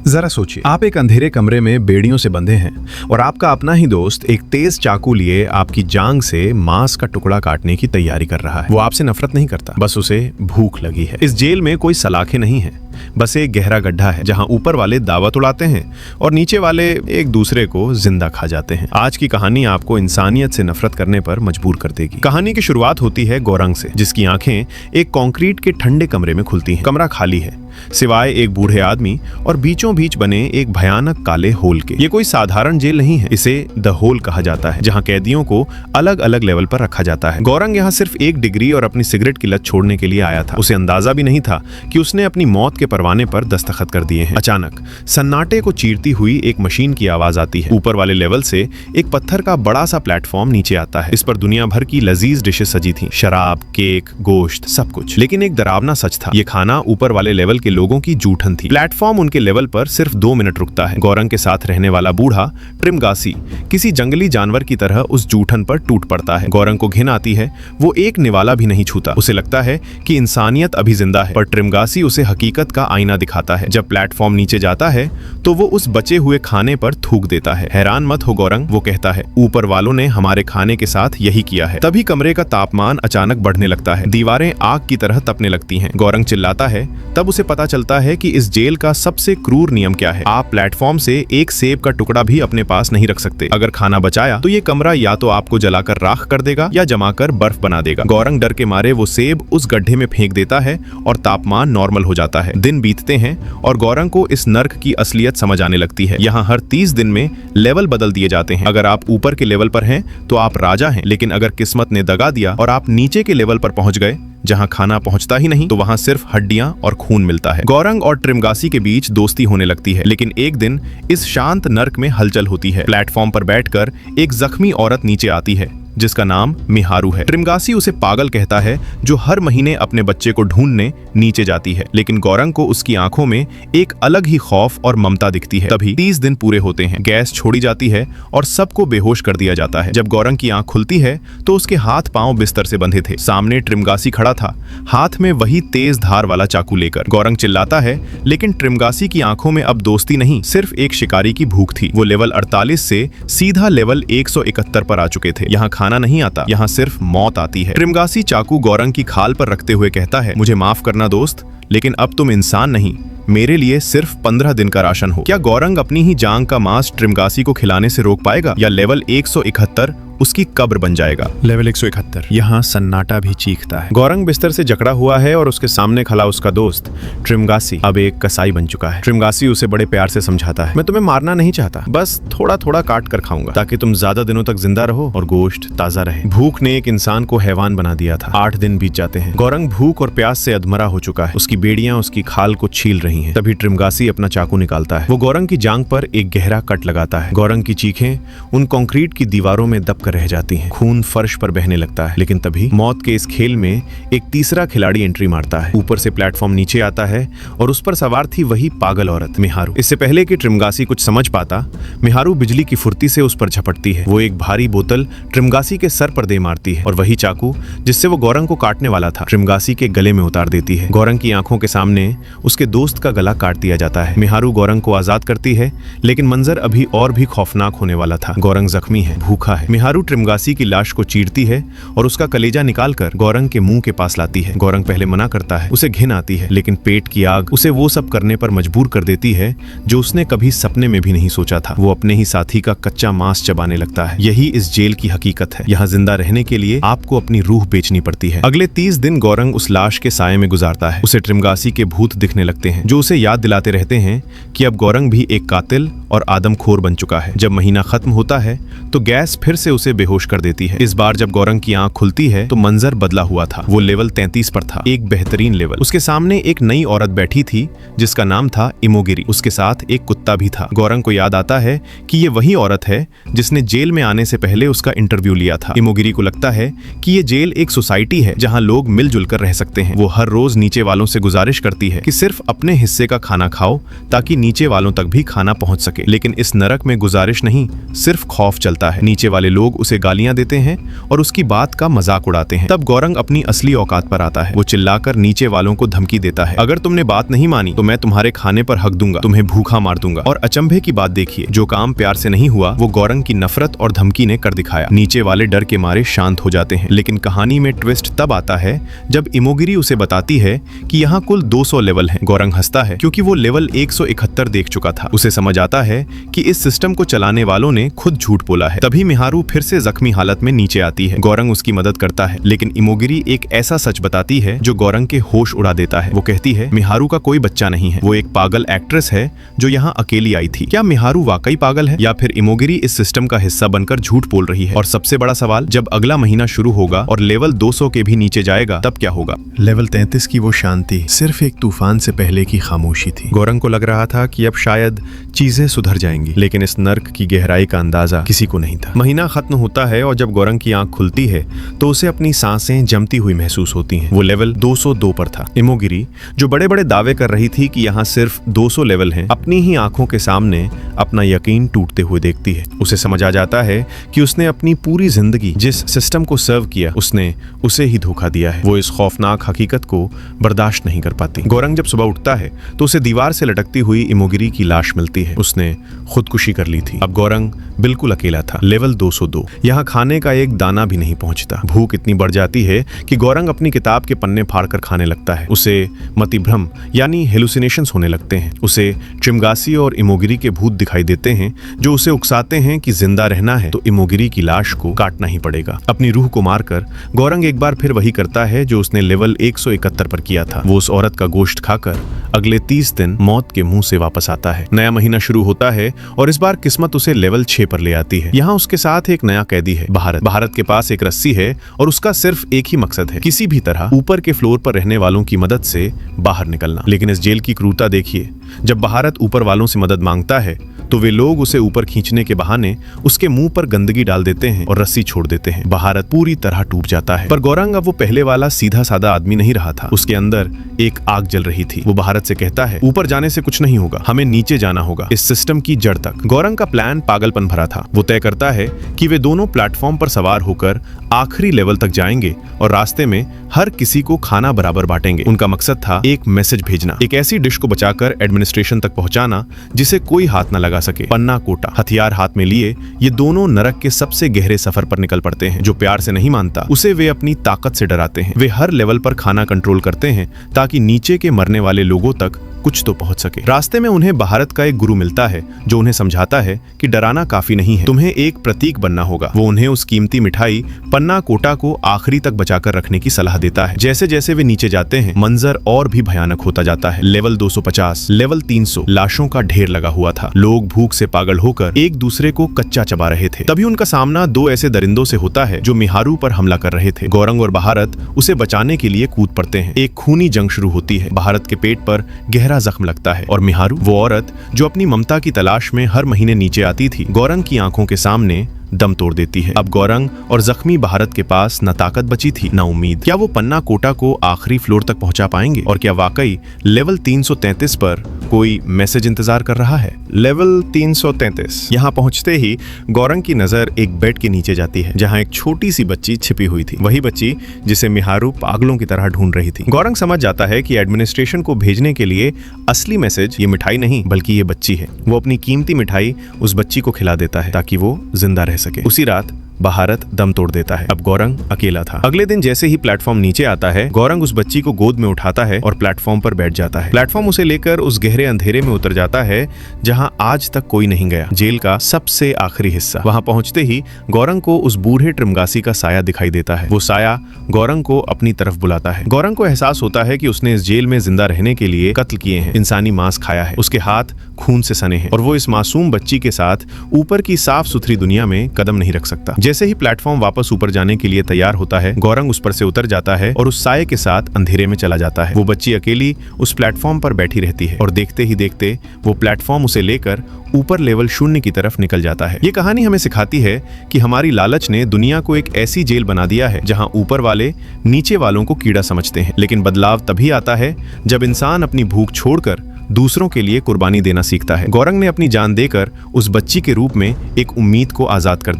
जरा सोचिए, आप एक अंधेरे कमरे में बेड़ियों से बंधे हैं और आपका अपना ही दोस्त एक तेज चाकू लिए आपकी जांघ से मांस का टुकड़ा काटने की तैयारी कर रहा है। वो आपसे नफरत नहीं करता, बस उसे भूख लगी है। इस जेल में कोई सलाखें नहीं है, बस एक गहरा गड्ढा है जहां ऊपर वाले दावत उड़ाते हैं और नीचे वाले एक दूसरे को जिंदा खा जाते हैं। आज की कहानी आपको इंसानियत से नफरत करने पर मजबूर कर देगी। कहानी की शुरुआत होती है गौरंग से, जिसकी आंखें एक कंक्रीट के ठंडे कमरे में खुलती हैं। कमरा खाली है, सिवाय एक बूढ़े आदमी और बीचों बीच बने एक भयानक काले होल के। ये कोई साधारण जेल नहीं है, इसे द होल कहा जाता है, जहां कैदियों को अलग अलग लेवल पर रखा जाता है। गौरंग यहाँ सिर्फ एक डिग्री और अपनी सिगरेट की लत छोड़ने के लिए आया था। उसे अंदाजा भी नहीं था कि उसने अपनी मौत के परवाने पर दस्तखत कर दिए हैं। अचानक सन्नाटे को चीरती हुई एक मशीन की आवाज आती है। ऊपर वाले लेवल से एक पत्थर का बड़ा सा प्लेटफॉर्म नीचे आता है। इस पर दुनिया भर की लजीज डिशेस सजी थी, शराब, केक, गोश्त, सब कुछ। लेकिन एक डरावना सच था, ये खाना ऊपर वाले लेवल के लोगों की जूठन थी। प्लेटफॉर्म उनके लेवल पर सिर्फ 2 मिनट रुकता है। गौरंग के साथ रहने वाला बूढ़ा ट्रिमगासी किसी जंगली जानवर की तरह उस जूठन पर टूट पड़ता है। गौरंग को घिन आती है, वो एक निवाला भी नहीं छूता। उसे लगता है कि इंसानियत अभी जिंदा है, पर ट्रिमगासी उसे हकीकत का आईना दिखाता है। जब प्लेटफॉर्म नीचे जाता है तो वो उस बचे हुए खाने पर थूक देता है। हैरान मत हो गौरंग, वो कहता है, ऊपर वालों ने हमारे खाने के साथ यही किया है। तभी कमरे का तापमान अचानक बढ़ने लगता है, दीवारें आग की तरह तपने लगती हैं। गौरंग चिल्लाता है, तब उसे पता चलता है कि इस जेल का सबसे क्रूर नियम क्या है। आप प्लेटफॉर्म से एक सेब का टुकड़ा भी अपने पास नहीं रख सकते। अगर खाना बचाया तो ये कमरा या तो आपको जलाकर राख कर देगा या जमाकर बर्फ बना देगा। गौरंग डर के मारे वो सेब उस गड्ढे में फेंक देता है और तापमान नॉर्मल हो जाता है। दिन बीतते हैं और गौरंग को इस नर्क की असलियत समझ आने लगती है। यहाँ हर 30 दिन में लेवल बदल दिए जाते हैं। अगर आप ऊपर के लेवल पर हैं तो आप राजा हैं, लेकिन अगर किस्मत ने दगा दिया और आप नीचे के लेवल पर पहुंच गए जहां खाना पहुंचता ही नहीं, तो वहां सिर्फ हड्डियां और खून मिलता है। गौरंग और ट्रिमगासी के बीच दोस्ती होने लगती है, लेकिन एक दिन इस शांत नर्क में हलचल होती है। प्लेटफॉर्म पर बैठकर एक जख्मी औरत नीचे आती है जिसका नाम मिहारू है। ट्रिमगासी उसे पागल कहता है जो हर महीने अपने बच्चे को ढूंढने नीचे जाती है, लेकिन गौरंग को उसकी आंखों में एक अलग ही खौफ और ममता दिखती है। तभी 30 दिन पूरे होते हैं, गैस छोड़ी जाती है और सबको बेहोश कर दिया जाता है। जब गौरंग की आंख खुलती है तो उसके हाथ पांव बिस्तर से बंधे थे। सामने ट्रिमगासी खड़ा था, हाथ में वही तेज धार वाला चाकू लेकर। गौरंग चिल्लाता है, लेकिन ट्रिमगासी की आंखों में अब दोस्ती नहीं, सिर्फ एक शिकारी की भूख थी। वो लेवल 48 से सीधा लेवल 171 पर आ चुके थे। यहाँ खाना नहीं आता, यहाँ सिर्फ मौत आती है। ट्रिमगासी चाकू गौरंग की खाल पर रखते हुए कहता है, मुझे माफ करना दोस्त, लेकिन अब तुम इंसान नहीं, मेरे लिए सिर्फ 15 दिन का राशन हो। क्या गौरंग अपनी ही जांग का मांस ट्रिमगासी को खिलाने से रोक पाएगा, या लेवल 171 उसकी कब्र बन जाएगा? लेवल 171। यहाँ सन्नाटा भी चीखता है। गौरंग बिस्तर से जकड़ा हुआ है और उसके सामने खड़ा उसका दोस्त ट्रिमगासी अब एक कसाई बन चुका है। ट्रिमगासी उसे बड़े प्यार से समझाता है, मैं तुम्हें मारना नहीं चाहता, बस थोड़ा थोड़ा काट कर खाऊंगा ताकि तुम ज्यादा दिनों तक जिंदा रहो और गोश्त ताजा रहे। भूख ने एक इंसान को हैवान बना दिया था। 8 दिन बीत जाते हैं। गौरंग भूख और प्यास से अधमरा हो चुका है। उसकी बेड़ियां उसकी खाल को छील रही हैं। तभी ट्रिमगासी अपना चाकू निकालता है। वो गौरंग की जांघ पर एक गहरा कट लगाता है। गौरंग की चीखें उन कंक्रीट की दीवारों में दब कर रह जाती हैं। खून फर्श पर बहने लगता है। लेकिन तभी मौत के इस खेल में एक तीसरा खिलाड़ी एंट्री मारता है। ऊपर से प्लेटफॉर्म नीचे आता है और उस पर सवार थी वही पागल औरत मिहारू। इससे पहले कि ट्रिमगासी कुछ समझ पाता, मिहारू बिजली की फुर्ती से उस पर झपटती है। वो एक भारी बोतल ट्रिमगासी के सर पर दे मारती है और वही चाकू जिससे वो गौरंग को काटने वाला था ट्रिमगासी के गले में उतार देती है। गौरंग की आंखों के सामने उसके दोस्त का गला काट दिया जाता है। मिहारू गौरंग को आजाद करती है, लेकिन मंजर अभी और भी खौफनाक होने वाला था। गौरंग जख्मी है, भूखा है। मिहारू ट्रिमगासी की लाश को चीरती है और उसका कलेजा निकालकर गौरंग के मुंह के पास लाती है। गौरंग पहले मना करता है, उसे घिन आती है, लेकिन पेट की आग उसे वो सब करने पर मजबूर कर देती है जो उसने कभी सपने में भी नहीं सोचा था। वो अपने ही साथी का कच्चा मांस चबाने लगता है। यही इस जेल की हकीकत है। यहाँ जिंदा रहने के लिए आपको अपनी रूह बेचनी पड़ती है। अगले 30 दिन गौरंग उस लाश के साये में गुजारता है। उसे ट्रिमगासी के भूत दिखने लगते हैं जो उसे याद दिलाते रहते हैं कि अब गौरंग भी एक कातिल और आदमखोर बन चुका है। जब महीना खत्म होता है तो गैस फिर से उसे बेहोश कर देती है। इस बार जब गौरंग की आंख खुलती है तो मंजर बदला हुआ था। वो लेवल 33 पर था, एक बेहतरीन लेवल। उसके सामने एक नई औरत बैठी थी जिसका नाम था इमोगिरी। उसके साथ एक कुत्ता भी था। गौरंग को याद आता है कि ये वही औरत है जिसने जेल में आने से पहले उसका इंटरव्यू लिया था। इमोगिरी को लगता है कि ये जेल एक सोसाइटी है जहां लोग मिलजुल कर रह सकते हैं। वो हर रोज नीचे वालों से गुजारिश करती है कि सिर्फ अपने हिस्से का खाना खाओ ताकि नीचे वालों तक भी खाना पहुंच सके। लेकिन इस नरक में गुजारिश नहीं, सिर्फ खौफ चलता है। नीचे वाले लोग लोग उसे गालियां देते हैं और उसकी बात का मजाक उड़ाते हैं। तब गौरंग अपनी असली औकात पर आता है। वो चिल्लाकर नीचे वालों को धमकी देता है, अगर तुमने बात नहीं मानी तो मैं तुम्हारे खाने पर हक दूंगा, तुम्हें भूखा मार दूंगा। और अचंभे की बात देखिए, जो काम प्यार से नहीं हुआ वो गौरंग की नफरत और धमकी ने कर दिखाया। नीचे वाले डर के मारे शांत हो जाते हैं। लेकिन कहानी में ट्विस्ट तब आता है जब इमोगिरी उसे बताती है कि यहाँ कुल 200 लेवल हैं। गौरंग हंसता है क्योंकि वो लेवल 171 देख चुका था। उसे समझ आता है कि इस सिस्टम को चलाने वालों ने खुद झूठ बोला है। तभी मिहारू फिर से जख्मी हालत में नीचे आती है। गौरंग उसकी मदद करता है, लेकिन इमोगिरी एक ऐसा सच बताती है जो गौरंग के होश उड़ा देता है। वो कहती है मिहारू का कोई बच्चा नहीं है, वो एक पागल एक्ट्रेस है जो यहाँ अकेली आई थी। क्या मिहारू वाकई पागल है या फिर इमोगिरी इस सिस्टम का हिस्सा बनकर झूठ बोल रही है? और सबसे बड़ा सवाल, जब अगला महीना शुरू होगा और लेवल 200 के भी नीचे जाएगा तब क्या होगा? लेवल 33 की वो शांति सिर्फ एक तूफान से पहले की खामोशी थी। गौरंग को लग रहा था कि अब शायद चीजें सुधर जाएंगी, लेकिन इस नर्क की गहराई का अंदाजा किसी को नहीं था। महीना खत्म होता है और जब गौरंग की आंख खुलती है तो उसे अपनी सांसें जमती हुई महसूस होती हैं। वो लेवल 202 पर था। इमोगिरी, जो बड़े बड़े दावे कर रही थी कि यहाँ सिर्फ 200 लेवल हैं, अपनी ही आंखों के सामने अपना यकीन टूटते हुए देखती है। उसे समझ आ जाता है कि उसने अपनी पूरी जिंदगी जिस सिस्टम को सर्व किया, उसने उसे ही धोखा दिया है। वो इस खौफनाक हकीकत को बर्दाश्त नहीं कर पाती। गौरंग जब सुबह उठता है तो उसे दीवार से लटकती हुई इमोगिरी की लाश मिलती है। उसने खुदकुशी कर ली थी। अब गौरंग बिल्कुल अकेला था। लेवल 202। यहाँ खाने का एक दाना भी नहीं पहुंचता। भूख इतनी बढ़ जाती है कि गौरंग अपनी किताब के पन्ने फाड़कर खाने लगता है। उसे मतिभ्रम यानी हेलुसिनेशंस होने लगते हैं। उसे ट्रिमगासी और इमोगिरी के भूत दिखाई देते हैं जो उसे उकसाते हैं कि जिंदा रहना है तो इमोगिरी की लाश को काटना ही पड़ेगा। अपनी रूह को मारकर गौरंग एक बार फिर वही करता है जो उसने लेवल 171 पर किया था। वो उस औरत का गोश्त खाकर अगले 30 दिन मौत के मुंह से वापस आता है। नया महीना शुरू होता है और इस बार किस्मत उसे लेवल 6 पर ले आती है। यहाँ उसके साथ एक नया कैदी है, भारत। भारत के पास एक रस्सी है और उसका सिर्फ एक ही मकसद है, किसी भी तरह ऊपर के फ्लोर पर रहने वालों की मदद से बाहर निकलना। लेकिन इस जेल की क्रूरता देखिए, जब भारत ऊपर वालों से मदद मांगता है तो वे लोग उसे ऊपर खींचने के बहाने उसके मुंह पर गंदगी डाल देते हैं और रस्सी छोड़ देते हैं। भारत पूरी तरह टूट जाता है। पर गौरंग अब वो पहले वाला सीधा साधा आदमी नहीं रहा था। उसके अंदर एक आग जल रही थी। वो भारत से कहता है, ऊपर जाने से कुछ नहीं होगा, हमें नीचे जाना होगा, इस सिस्टम की जड़ तक। गौरंग का प्लान पागलपन भरा था। वो तय करता है कि वे दोनों प्लेटफॉर्म पर सवार होकर आखिरी लेवल तक जाएंगे और रास्ते में हर किसी को खाना बराबर बांटेंगे। उनका मकसद था एक मैसेज भेजना, एक ऐसी डिश को बचाकर एडमिनिस्ट्रेशन तक पहुंचाना जिसे कोई हाथ न लगा सके। पन्ना कोटा हथियार हाथ में लिए ये दोनों नरक के सबसे गहरे सफर पर निकल पड़ते हैं। जो प्यार से नहीं मानता उसे वे अपनी ताकत से डराते हैं। वे हर लेवल पर खाना कंट्रोल करते हैं ताकि नीचे के मरने वाले लोगों तक कुछ तो पहुंच सके। रास्ते में उन्हें भारत का एक गुरु मिलता है जो उन्हें समझाता है कि डराना काफी नहीं है, तुम्हें एक प्रतीक बनना होगा। वो उन्हें उस कीमती मिठाई पन्ना कोटा को आखिरी तक बचाकर रखने की सलाह देता है। जैसे जैसे वे नीचे जाते हैं मंजर और भी भयानक होता जाता है। लेवल 250, लेवल 300 लाशों का ढेर लगा हुआ था। लोग भूख से पागल होकर एक दूसरे को कच्चा चबा रहे थे। तभी उनका सामना दो ऐसे दरिंदों से होता है जो मिहारू पर हमला कर रहे थे। गौरंग और भारत उसे बचाने के लिए कूद पड़ते हैं। एक खूनी जंग शुरू होती है। भारत के पेट पर गहरा जख्म लगता है और मिहारू, वो औरत जो अपनी ममता की तलाश में हर महीने नीचे आती थी, गौरंग की आंखों के सामने दम तोड़ देती है। अब गौरंग और जख्मी भारत के पास न ताकत बची थी न उम्मीद। क्या वो पन्ना कोटा को आखिरी फ्लोर तक पहुंचा पाएंगे? और क्या वाकई लेवल 333 पर कोई मैसेज इंतजार कर रहा है? लेवल 333 यहाँ पहुंचते ही गौरंग की नजर एक बेड के नीचे जाती है जहाँ एक छोटी सी बच्ची छिपी हुई थी। वही बच्ची जिसे मिहारू पागलों की तरह ढूंढ रही थी। गौरंग समझ जाता है कि एडमिनिस्ट्रेशन को भेजने के लिए असली मैसेज ये मिठाई नहीं बल्कि ये बच्ची है। वो अपनी कीमती मिठाई उस बच्ची को खिला देता है ताकि वो जिंदा रह सके। उसी रात भारत दम तोड़ देता है। अब गौरंग अकेला था। अगले दिन जैसे ही प्लेटफॉर्म नीचे आता है, गौरंग उस बच्ची को गोद में उठाता है और प्लेटफॉर्म पर बैठ जाता है। प्लेटफॉर्म उसे लेकर उस गहरे अंधेरे में उतर जाता है जहां आज तक कोई नहीं गया, जेल का सबसे आखिरी हिस्सा। वहां पहुंचते ही गौरंग को उस बूढ़े ट्रिमगासी का साया दिखाई देता है। वो साया गौरंग को अपनी तरफ बुलाता है। गौरंग को एहसास होता है कि उसने इस जेल में जिंदा रहने के लिए कत्ल किए हैं, इंसानी मांस खाया है। उसके हाथ खून से सने हैं और वो इस मासूम बच्ची के साथ ऊपर की साफ सुथरी दुनिया में कदम नहीं रख सकता। जैसे ही प्लेटफॉर्म वापस ऊपर जाने के लिए तैयार होता है, गौरंग उस पर से उतर जाता है और उस साये के साथ अंधेरे में चला जाता है। वो बच्ची अकेली उस प्लेटफॉर्म पर बैठी रहती है और देखते ही देखते वो प्लेटफॉर्म उसे लेकर ऊपर लेवल 0 की तरफ निकल जाता है। ये कहानी हमें सिखाती है कि हमारी लालच ने दुनिया को एक ऐसी जेल बना दिया है जहां ऊपर वाले नीचे वालों को कीड़ा समझते हैं। लेकिन बदलाव तभी आता है जब इंसान अपनी भूख छोड़कर दूसरों के लिए कुर्बानी देना सीखता है। गौरंग ने अपनी जान देकर उस बच्ची के रूप में एक उम्मीद को आजाद कर